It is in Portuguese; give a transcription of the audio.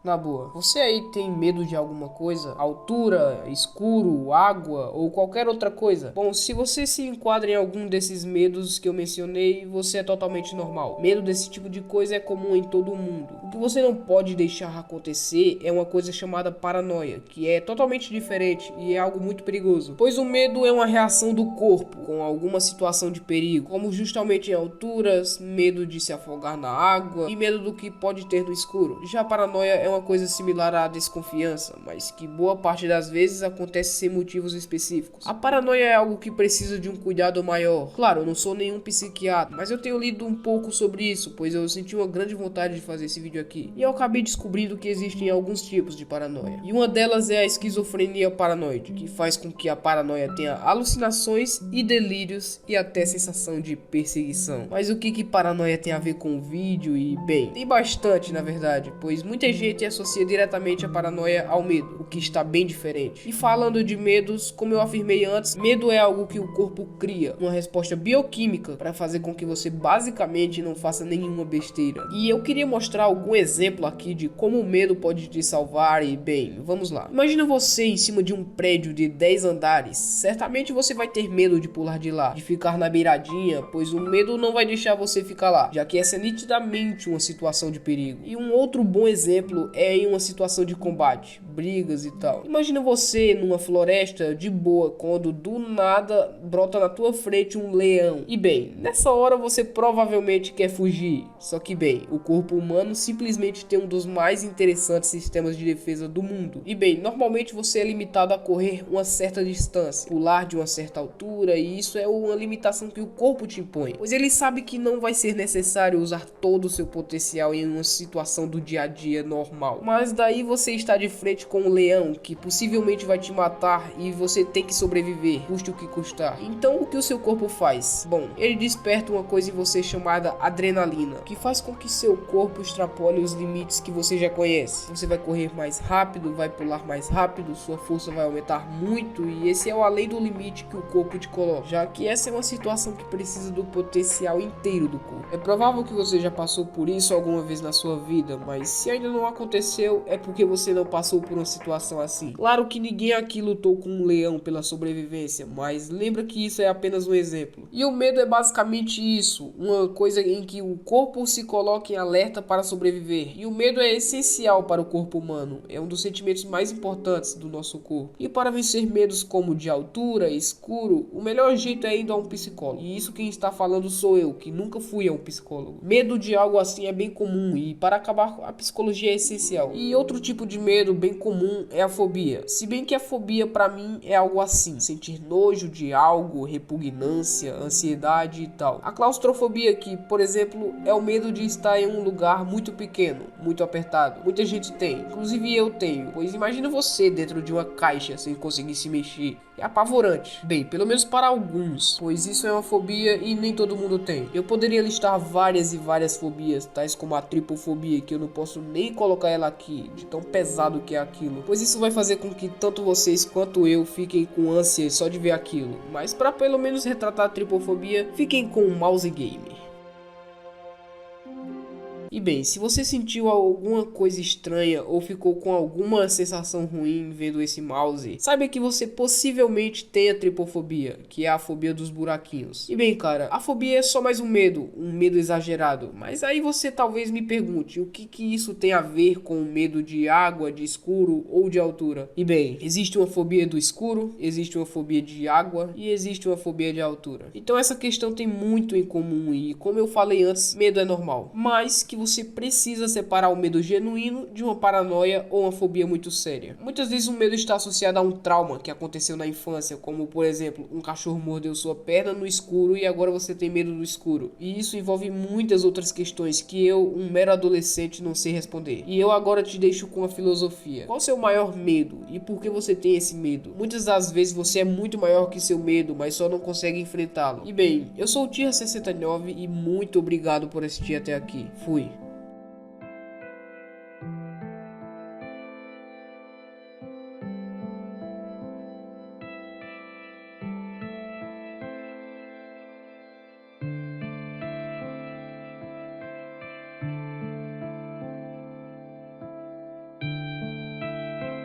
Na boa, você aí tem medo de alguma coisa? Altura, escuro, água ou qualquer outra coisa? Bom, se você se enquadra em algum desses medos que eu mencionei, você é totalmente normal. Medo desse tipo de coisa é comum em todo mundo. O que você não pode deixar acontecer é uma coisa chamada paranoia, que é totalmente diferente e é algo muito perigoso. Pois o medo é uma reação do corpo com alguma situação de perigo, como justamente em alturas, medo de se afogar na água e medo do que pode ter no escuro. Já a paranoia é uma coisa similar à desconfiança, mas que boa parte das vezes acontece sem motivos específicos. A paranoia é algo que precisa de um cuidado maior. Claro, eu não sou nenhum psiquiatra, mas eu tenho lido um pouco sobre isso, pois eu senti uma grande vontade de fazer esse vídeo aqui. E eu acabei descobrindo que existem alguns tipos de paranoia. E uma delas é a esquizofrenia paranoide, que faz com que a paranoia tenha alucinações e delírios e até sensação de perseguição. Mas o que paranoia tem a ver com o vídeo? E bem, tem bastante na verdade, pois muita gente associa diretamente a paranoia ao medo, o que está bem diferente. E falando de medos, como eu afirmei antes, medo é algo que o corpo cria, uma resposta bioquímica para fazer com que você basicamente não faça nenhuma besteira. E eu queria mostrar algum exemplo aqui de como o medo pode te salvar e bem, vamos lá. Imagina você em cima de um prédio de 10 andares, certamente você vai ter medo de pular de lá, de ficar na beiradinha, pois o medo não vai deixar você ficar lá, já que essa é nitidamente uma situação de perigo. E um outro bom exemplo é em uma situação de combate, brigas e tal. Imagina você numa floresta de boa, quando do nada brota na tua frente um leão. E bem, nessa hora você provavelmente quer fugir. Só que bem, o corpo humano simplesmente tem um dos mais interessantes sistemas de defesa do mundo. E bem, normalmente você é limitado a correr uma certa distância, pular de uma certa altura, e isso é uma limitação que o corpo te impõe, pois ele sabe que não vai ser necessário usar todo o seu potencial em uma situação do dia a dia normal. Mas daí você está de frente com um leão que possivelmente vai te matar e você tem que sobreviver, custe o que custar. Então o que o seu corpo faz? Bom, ele desperta uma coisa em você chamada adrenalina, que faz com que seu corpo extrapole os limites que você já conhece. Você vai correr mais rápido, vai pular mais rápido, sua força vai aumentar muito, e esse é o além do limite que o corpo te coloca, já que essa é uma situação que precisa do potencial inteiro do corpo. É provável que você já passou por isso alguma vez na sua vida, mas se ainda não aconteceu, é porque você não passou por uma situação assim. Claro que ninguém aqui lutou com um leão pela sobrevivência, mas lembra que isso é apenas um exemplo. E o medo é basicamente isso, uma coisa em que o corpo se coloca em alerta para sobreviver. E o medo é essencial para o corpo humano, é um dos sentimentos mais importantes do nosso corpo. E para vencer medos como de altura, escuro, o melhor jeito é indo a um psicólogo. E isso quem está falando sou eu, que nunca fui a um psicólogo. Medo de algo assim é bem comum e para acabar a psicologia é essencial. E outro tipo de medo bem comum é a fobia. Se bem que a fobia para mim é algo assim, sentir nojo de algo, repugnância, ansiedade e tal. A claustrofobia que, por exemplo, é o medo de estar em um lugar muito pequeno, muito apertado. Muita gente tem, inclusive eu tenho, pois imagina você dentro de uma caixa sem conseguir se mexer. É apavorante. Bem, pelo menos para alguns, pois isso é uma fobia e nem todo mundo tem. Eu poderia listar várias e várias fobias, tais como a tripofobia, que eu não posso nem colocar ela aqui, de tão pesado que é aquilo, pois isso vai fazer com que tanto vocês quanto eu fiquem com ânsia só de ver aquilo. Mas para pelo menos retratar a tripofobia, fiquem com o mouse game. E bem, se você sentiu alguma coisa estranha ou ficou com alguma sensação ruim vendo esse mouse, saiba que você possivelmente tenha tripofobia, que é a fobia dos buraquinhos. E bem, cara, a fobia é só mais um medo exagerado. Mas aí você talvez me pergunte, o que isso tem a ver com o medo de água, de escuro ou de altura? E bem, existe uma fobia do escuro, existe uma fobia de água e existe uma fobia de altura. Então essa questão tem muito em comum e, como eu falei antes, medo é normal, mas que você precisa separar o medo genuíno de uma paranoia ou uma fobia muito séria. Muitas vezes o medo está associado a um trauma que aconteceu na infância, como por exemplo, um cachorro mordeu sua perna no escuro e agora você tem medo do escuro. E isso envolve muitas outras questões que eu, um mero adolescente, não sei responder. E eu agora te deixo com a filosofia. Qual o seu maior medo e por que você tem esse medo? Muitas das vezes você é muito maior que seu medo, mas só não consegue enfrentá-lo. E bem, eu sou o Tira69 e muito obrigado por assistir até aqui. Fui.